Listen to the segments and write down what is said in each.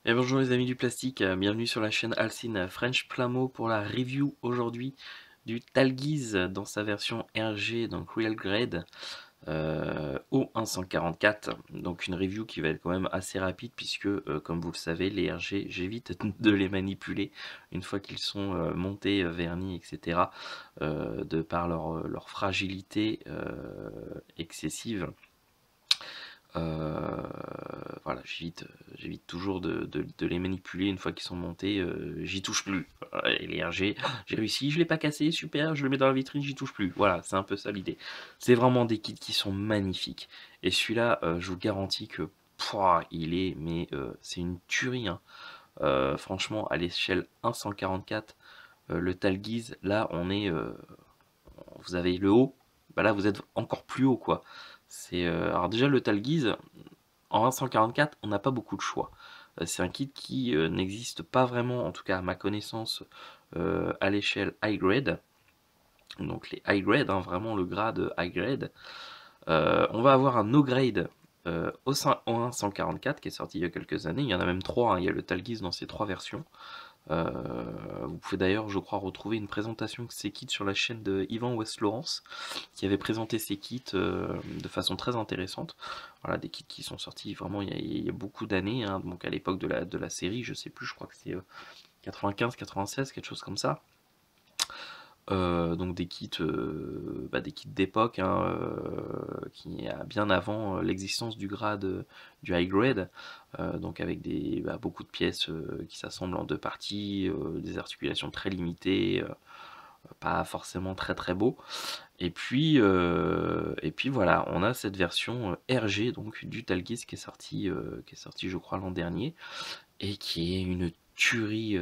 Et bonjour les amis du plastique, bienvenue sur la chaîne Alcine French Plamo pour la review aujourd'hui du Talgiz dans sa version RG, donc Real Grade O144. Donc une review qui va être quand même assez rapide puisque comme vous le savez les RG j'évite de les manipuler une fois qu'ils sont montés, vernis, etc. De par leur fragilité excessive. Euh, voilà, j'évite toujours de les manipuler une fois qu'ils sont montés, j'y touche plus. Et les RG, j'ai réussi, je l'ai pas cassé, super, je le mets dans la vitrine, j'y touche plus. Voilà, c'est un peu ça l'idée. C'est vraiment des kits qui sont magnifiques. Et celui-là, je vous garantis que pouah, il est, mais c'est une tuerie, hein. Franchement, à l'échelle 1,144, le Talgiz, là, vous avez le haut, bah là, vous êtes encore plus haut, quoi. Alors déjà, le Talgiz, en 144, on n'a pas beaucoup de choix. C'est un kit qui n'existe pas vraiment, en tout cas à ma connaissance, à l'échelle high grade. Donc les high grade, hein, vraiment le grade high grade. On va avoir un no grade au 144 qui est sorti il y a quelques années. Il y en a même trois, hein. Il y a le Talgiz dans ces trois versions. Vous pouvez d'ailleurs, je crois, retrouver une présentation de ces kits sur la chaîne de Yvan West Laurence, qui avait présenté ces kits de façon très intéressante. Voilà, des kits qui sont sortis vraiment il y a beaucoup d'années, hein, donc à l'époque de la série, je sais plus, je crois que c'est 95, 96, quelque chose comme ça. Donc des kits d'époque, hein, qui est bien avant l'existence du grade du high grade, donc avec beaucoup de pièces qui s'assemblent en deux parties, des articulations très limitées, pas forcément très très beau. Et puis voilà, on a cette version RG donc du Talgiz qui est sorti je crois l'an dernier et qui est une tuerie,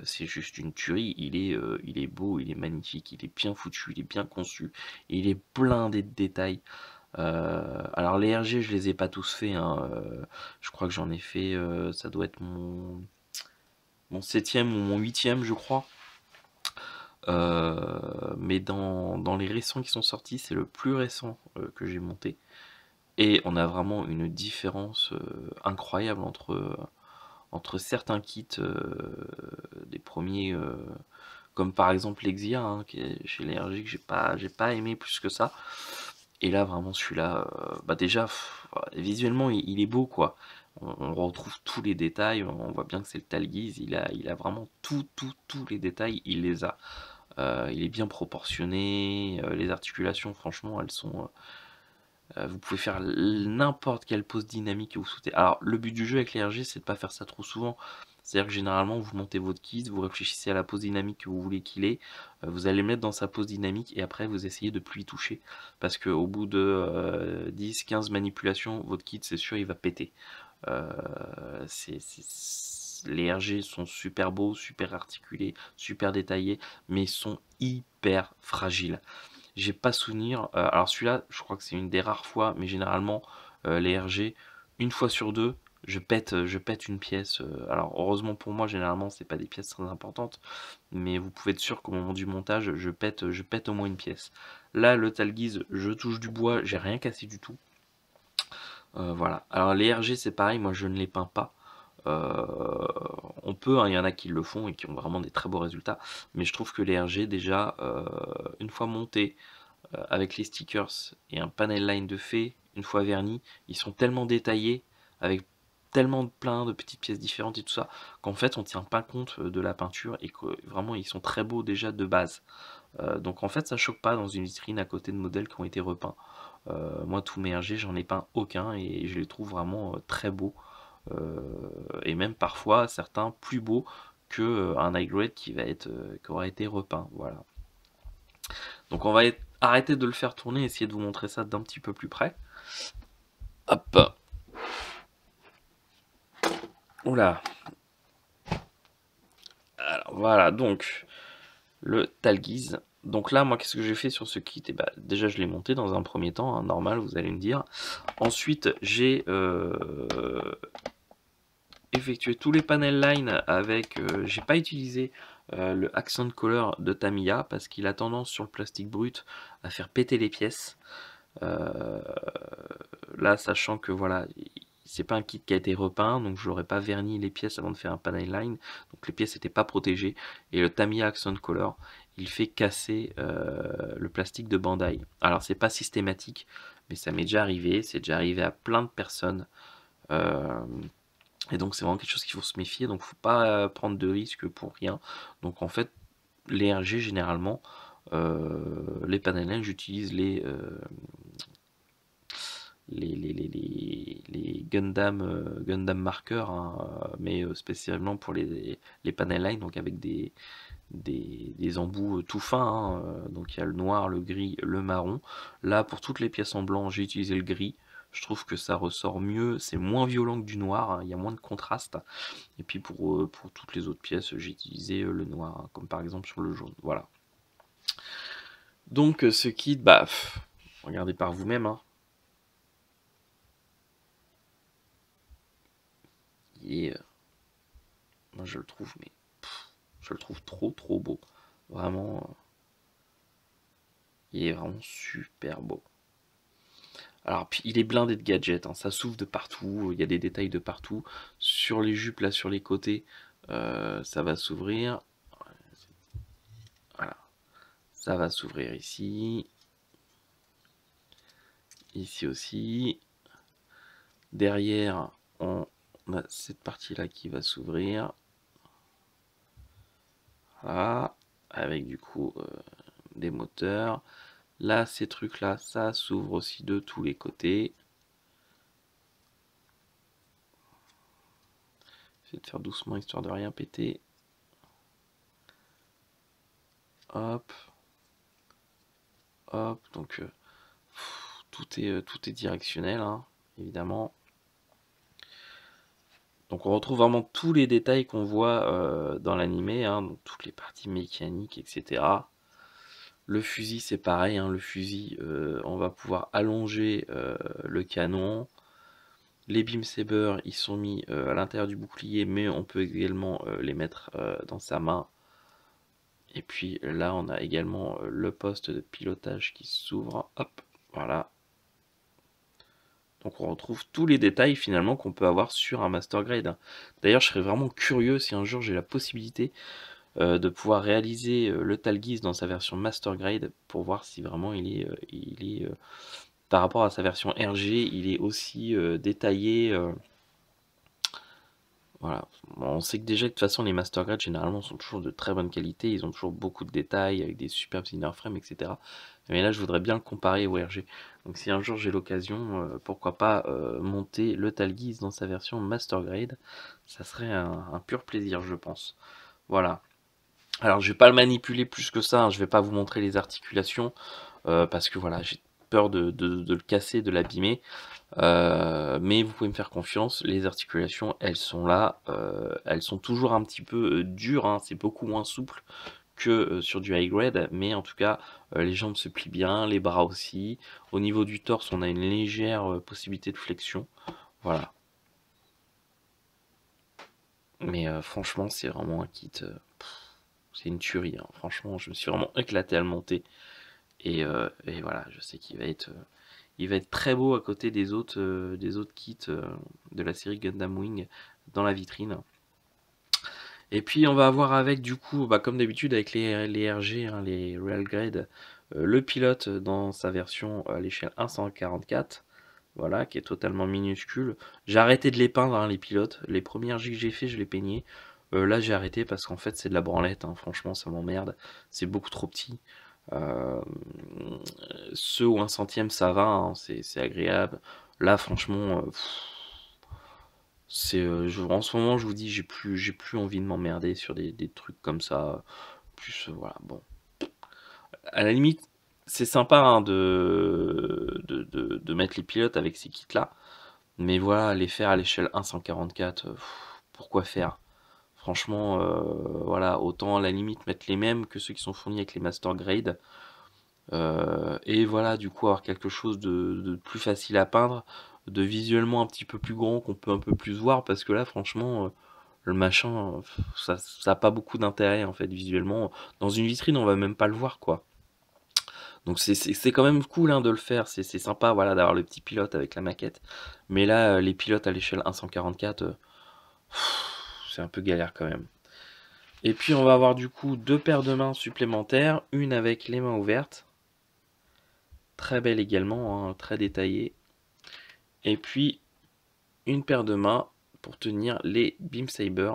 c'est juste une tuerie. Il est beau, il est magnifique, il est bien foutu, il est bien conçu, et il est blindé de détails. Alors les RG, je les ai pas tous faits, hein, je crois que j'en ai fait, ça doit être mon septième ou mon huitième, je crois. Mais dans les récents qui sont sortis, c'est le plus récent que j'ai monté. Et on a vraiment une différence incroyable entre certains kits des premiers, comme par exemple l'Exia, hein, qui est chez l'RG, que j'ai pas aimé plus que ça. Et là, vraiment, celui-là, bah déjà, visuellement, il est beau, quoi. On retrouve tous les détails, on voit bien que c'est le Talgiz, il a vraiment tous les détails, il les a. Il est bien proportionné, les articulations, franchement, elles sont, vous pouvez faire n'importe quelle pose dynamique que vous souhaitez. Alors, le but du jeu avec les RG, c'est de pas faire ça trop souvent. C'est-à-dire que généralement, vous montez votre kit, vous réfléchissez à la pose dynamique que vous voulez qu'il ait, vous allez le mettre dans sa pose dynamique et après vous essayez de plus y toucher. Parce qu'au bout de 10-15 manipulations, votre kit, c'est sûr, il va péter. Euh, les RG sont super beaux, super articulés, super détaillés, mais sont hyper fragiles. J'ai pas souvenir. Alors celui-là, je crois que c'est une des rares fois, mais généralement les RG, une fois sur deux, je pète une pièce. Alors heureusement pour moi, généralement c'est pas des pièces très importantes, mais vous pouvez être sûr qu'au moment du montage, je pète au moins une pièce. Là, le Talgiz, je touche du bois, j'ai rien cassé du tout. Voilà. Alors les RG, c'est pareil, moi je ne les peins pas. On peut, hein, il y en a qui le font et qui ont vraiment des très beaux résultats, mais je trouve que les RG déjà, une fois montés, avec les stickers et un panel line de fait, une fois vernis, ils sont tellement détaillés, avec tellement plein de petites pièces différentes et tout ça, qu'en fait on tient pas compte de la peinture et que vraiment ils sont très beaux déjà de base. Donc en fait ça choque pas dans une vitrine à côté de modèles qui ont été repeints. Moi tous mes RG j'en ai peint aucun et je les trouve vraiment très beaux. Et même parfois certains plus beaux que un high grade qui aura été repeint. Voilà. Donc on va arrêter de le faire tourner, essayer de vous montrer ça d'un petit peu plus près. Hop. Oula. Alors voilà, donc le Talgiz. Donc là, moi, qu'est-ce que j'ai fait sur ce kit? Et bah, déjà, je l'ai monté dans un premier temps, hein, normal, vous allez me dire. Ensuite, j'ai effectué tous les panel line avec. J'ai pas utilisé le accent color de Tamiya parce qu'il a tendance sur le plastique brut à faire péter les pièces. Euh, Là, sachant que voilà, c'est pas un kit qui a été repeint, donc je n'aurais pas verni les pièces avant de faire un panel line, donc les pièces n'étaient pas protégées. Et le Tamiya Accent Color, il fait casser le plastique de Bandai. Alors c'est pas systématique, mais ça m'est déjà arrivé, c'est déjà arrivé à plein de personnes. Euh, et donc c'est vraiment quelque chose qu'il faut se méfier, donc faut pas prendre de risques pour rien. Donc en fait, les RG généralement, les panel line, j'utilise les Gundam, Gundam marqueurs, hein, mais spécialement pour les panel line, donc avec des embouts tout fins, hein, donc il y a le noir, le gris, le marron. Là, pour toutes les pièces en blanc, j'ai utilisé le gris. Je trouve que ça ressort mieux, c'est moins violent que du noir, hein, il y a moins de contraste. Et puis pour toutes les autres pièces, j'ai utilisé le noir, hein, comme par exemple sur le jaune. Voilà. Donc ce kit, bah, regardez par vous-même, hein. Il est, moi je le trouve, mais je le trouve trop beau. Vraiment, il est vraiment super beau. Alors, puis il est blindé de gadgets, hein, ça s'ouvre de partout, il y a des détails de partout. Sur les jupes, là, sur les côtés, ça va s'ouvrir. Voilà, ça va s'ouvrir ici. Ici aussi. Derrière, on a cette partie-là qui va s'ouvrir. Voilà, avec du coup des moteurs. Là, ces trucs-là, ça s'ouvre aussi de tous les côtés. J'essaie de faire doucement histoire de rien péter. Hop. Hop. Donc tout est directionnel, hein, évidemment. Donc on retrouve vraiment tous les détails qu'on voit dans l'animé, hein, donc toutes les parties mécaniques, etc. Le fusil, c'est pareil, hein, le fusil, on va pouvoir allonger le canon. Les beam sabers, ils sont mis à l'intérieur du bouclier, mais on peut également les mettre dans sa main. Et puis là, on a également le poste de pilotage qui s'ouvre. Hop, voilà. Donc on retrouve tous les détails finalement qu'on peut avoir sur un Master Grade, hein. D'ailleurs, je serais vraiment curieux si un jour j'ai la possibilité de pouvoir réaliser le Talguise dans sa version Master Grade pour voir si vraiment il est par rapport à sa version RG, il est aussi détaillé. Voilà. Bon, on sait que déjà de toute façon les Master Grade généralement sont toujours de très bonne qualité, ils ont toujours beaucoup de détails avec des superbes inner frames, etc. Mais là je voudrais bien le comparer au RG. Donc si un jour j'ai l'occasion, pourquoi pas monter le Talguise dans sa version Master Grade, ça serait un pur plaisir je pense. Voilà. Alors je vais pas le manipuler plus que ça, hein, je vais pas vous montrer les articulations, parce que voilà, j'ai peur de le casser, de l'abîmer. Mais vous pouvez me faire confiance, les articulations, elles sont là, elles sont toujours un petit peu dures, hein, c'est beaucoup moins souple que sur du high grade, mais en tout cas, les jambes se plient bien, les bras aussi. Au niveau du torse, on a une légère possibilité de flexion. Voilà. Mais franchement, c'est vraiment un kit, c'est une tuerie, hein. Franchement, je me suis vraiment éclaté à le monter. Et voilà, je sais il va être très beau à côté des autres kits de la série Gundam Wing dans la vitrine. Et puis on va avoir avec du coup, bah, comme d'habitude avec les RG, hein, les Real Grade, le pilote dans sa version à l'échelle 1/144, voilà, qui est totalement minuscule. J'ai arrêté de les peindre, hein, les pilotes. Les premiers RG que j'ai fait, je les peignais. Là j'ai arrêté parce qu'en fait c'est de la branlette, hein. Franchement ça m'emmerde, c'est beaucoup trop petit. Euh, Ceux ou un centième ça va, hein, c'est agréable. Là franchement, en ce moment je vous dis j'ai plus envie de m'emmerder sur des trucs comme ça. Plus voilà, bon. À la limite, c'est sympa, hein, de mettre les pilotes avec ces kits là. Mais voilà, les faire à l'échelle 1/144, pourquoi faire? Franchement, voilà, autant à la limite mettre les mêmes que ceux qui sont fournis avec les Master Grade. Et voilà, du coup, avoir quelque chose de plus facile à peindre, de visuellement un petit peu plus grand, qu'on peut un peu plus voir, parce que là, franchement, le machin, ça a pas beaucoup d'intérêt, en fait, visuellement. Dans une vitrine, on va même pas le voir, quoi. Donc c'est quand même cool hein, de le faire, c'est sympa voilà, d'avoir le petit pilote avec la maquette. Mais là, les pilotes à l'échelle 1/144, c'est un peu galère quand même. Et puis on va avoir du coup 2 paires de mains supplémentaires, une avec les mains ouvertes, très belle également, hein, très détaillée. Et puis une paire de mains pour tenir les Beam Saber.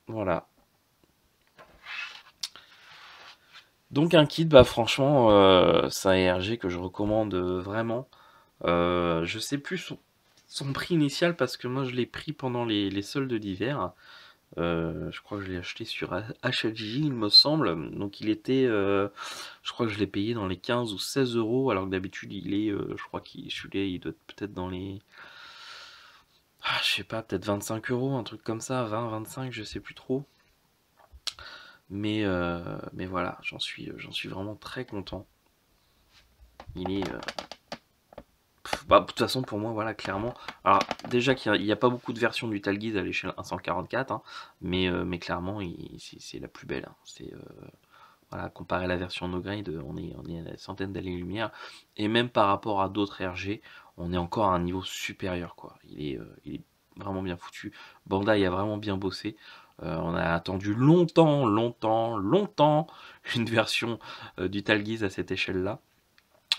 Voilà. Donc un kit, bah franchement, c'est un ERG que je recommande vraiment. Je sais plus son prix initial parce que moi je l'ai pris pendant les soldes d'hiver. Je crois que je l'ai acheté sur HLJ, il me semble. Donc il était, je crois que je l'ai payé dans les 15 ou 16 euros, alors que d'habitude il est, je crois celui-là il doit être peut-être dans les, je sais pas, peut-être 25 euros, un truc comme ça, 20, 25, je sais plus trop. Mais voilà, j'en suis vraiment très content. Il est, bah, de toute façon, pour moi, voilà, clairement. Alors, déjà qu'il n'y a pas beaucoup de versions du Talguise à l'échelle 144, hein, mais clairement, c'est la plus belle. Hein. Voilà, comparé à la version no grade, on est à des centaines d'années-lumière. Et même par rapport à d'autres RG, on est encore à un niveau supérieur, quoi. Il est vraiment bien foutu. Bandai a vraiment bien bossé. On a attendu longtemps, longtemps, longtemps une version du Talguise à cette échelle-là.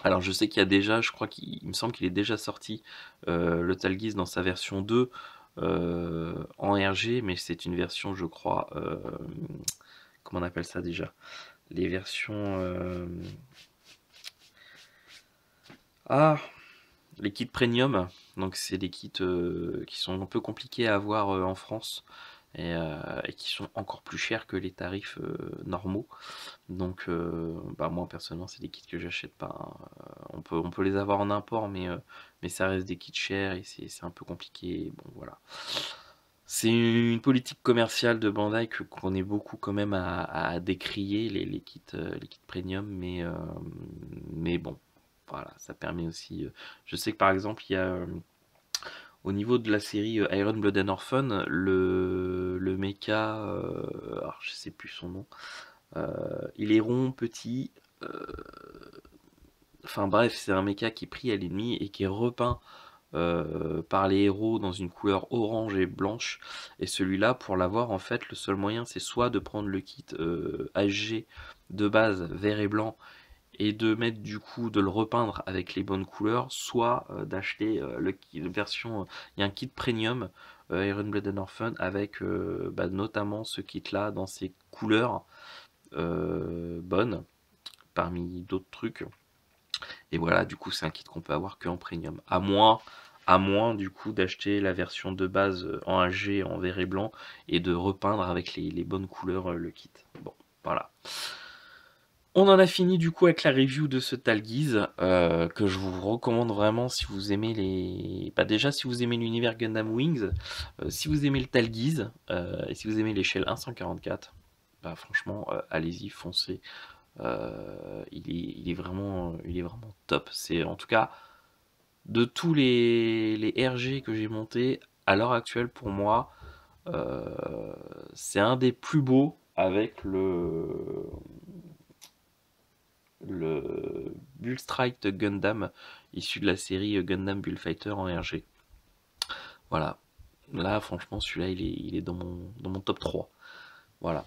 Alors je sais qu'il y a déjà, je crois qu'il me semble qu'il est déjà sorti le Talguise dans sa version 2 en RG, mais c'est une version, je crois, comment on appelle ça déjà? Les versions... Ah, les kits premium, donc c'est des kits qui sont un peu compliqués à avoir en France et qui sont encore plus chers que les tarifs normaux. Donc, bah moi personnellement, c'est des kits que j'achète pas. Hein. On peut les avoir en import, mais ça reste des kits chers et c'est un peu compliqué. Bon, voilà. C'est une politique commerciale de Bandai qu'on est beaucoup quand même à décrier les kits premium, mais bon, voilà, ça permet aussi. Je sais que par exemple, il y a au niveau de la série Iron Blood and Orphan, le mecha, alors je sais plus son nom. Il est rond, petit. euh, Enfin bref, c'est un mecha qui est pris à l'ennemi et qui est repeint par les héros dans une couleur orange et blanche. Et celui-là, pour l'avoir, en fait, le seul moyen, c'est soit de prendre le kit HG de base vert et blanc et de mettre du coup de le repeindre avec les bonnes couleurs, soit d'acheter le version. Il y a un kit premium Iron Blood and Orphan avec bah, notamment ce kit-là dans ses couleurs bonnes parmi d'autres trucs. Et voilà, du coup, c'est un kit qu'on peut avoir que en premium. À moins du coup d'acheter la version de base en HG en vert et blanc et de repeindre avec les bonnes couleurs le kit. Bon, voilà. On en a fini du coup avec la review de ce Talguise que je vous recommande vraiment si vous aimez les. Bah déjà si vous aimez l'univers Gundam Wings, si vous aimez le Talguise et si vous aimez l'échelle 1/144, bah franchement allez-y, foncez. Il est vraiment top. C'est en tout cas de tous les RG que j'ai montés à l'heure actuelle pour moi, c'est un des plus beaux avec le Bullstrike Gundam issu de la série Gundam Bullfighter en RG. Voilà. Là, franchement, celui-là, il est dans mon top 3. Voilà.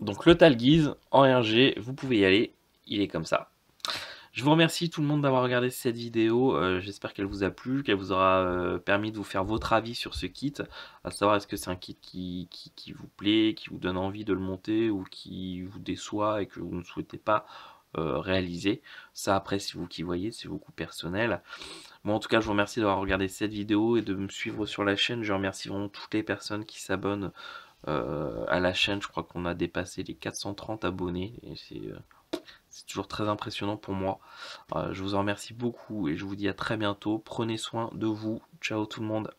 Donc le Talguise en RG, vous pouvez y aller. Il est comme ça. Je vous remercie tout le monde d'avoir regardé cette vidéo. J'espère qu'elle vous a plu, qu'elle vous aura permis de vous faire votre avis sur ce kit. À savoir, est-ce que c'est un kit qui vous plaît, qui vous donne envie de le monter ou qui vous déçoit et que vous ne souhaitez pas réaliser. Ça, après, c'est vous qui voyez, c'est beaucoup personnel. Moi, en tout cas, je vous remercie d'avoir regardé cette vidéo et de me suivre sur la chaîne. Je remercie vraiment toutes les personnes qui s'abonnent à la chaîne. Je crois qu'on a dépassé les 430 abonnés et c'est toujours très impressionnant pour moi. Je vous en remercie beaucoup et je vous dis à très bientôt. Prenez soin de vous. Ciao tout le monde.